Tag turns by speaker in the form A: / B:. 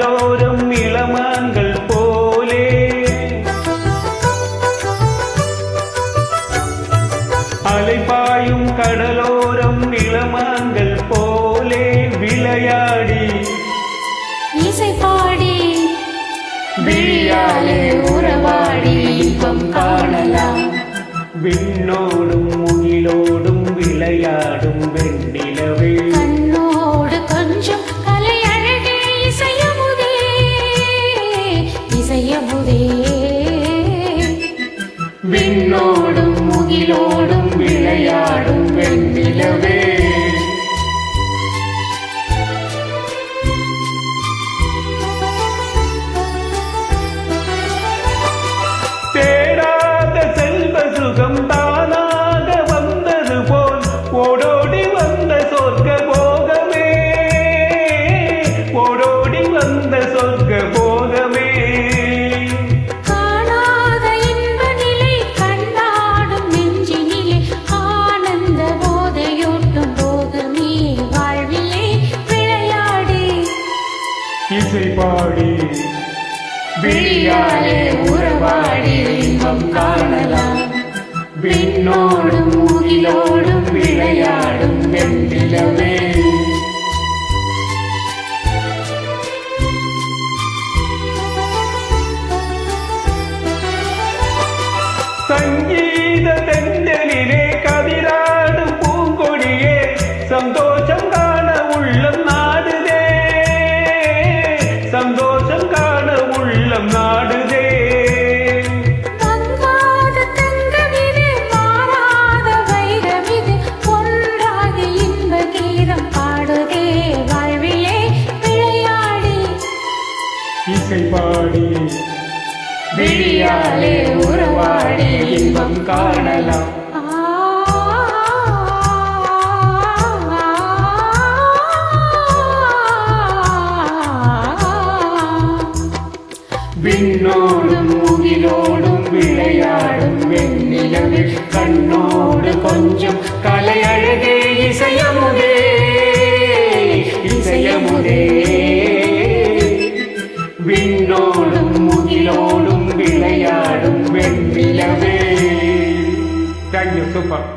A: கடலோரம் இளமான்கள் போலே அலைபாயும் கடலோரம் இளமான்கள் போலே விளையாடி
B: இசை பாடி விழியாலே உறவாடி இன்பம் காணலாம்.
A: விண்ணோடும் முகிலோடும் விளையாடும் வெண்ணிலவே
B: கண்ணோடு கொஞ்சம் கலை அழகே இசையமுதே இசையமுதே.
A: விண்ணோடும் முகிலோடும் விளையாடும் வெண்ணிலவே தேடாத செல்வ சுகம் தானாக வந்தது போல் ஓடோடி வந்த சொர்க்க போகமே ஓடோடி வந்த சொர்க்க போகமே.
B: காணாத இன்ப நிலை கண்டாடும் நெஞ்சினிலே ஆனந்த போதையூட்டும் போகமே வாழ்விலே விளையாடி
A: இசை பாடி
B: விழியாலே உறவாடி இன்பம் காணலாம்.
A: விண்ணோடும் முகிலோடும் விளையாடும் வெண்ணிலவே சங்கீத தென்றலிலே கதிராடும் பூங்கொடியே சந்தோஷம் காண உள்ளம் நாடுதே சந்தோஷம் காண உள்ளம் நாடுதே.
B: தங்காத தங்கமிது மாறாத வைரமிது ஒன்றாகி இன்ப கீதம் பாடுதே வாழ்விலே விளையாடி
A: இசை பாடி
B: விழியாலே உறவாடி
A: இன்பம் காணலாம். விண்ணோடும் முகிலோடும் விளையாடும் வெண்ணிலவே கண்ணோடு கொஞ்சம் கலை அழகே இசையமுதே இசையமுதே. விண்ணோடும் முகிலோடும் விளையாடும் வெண்ணிலவே. Thank you, super.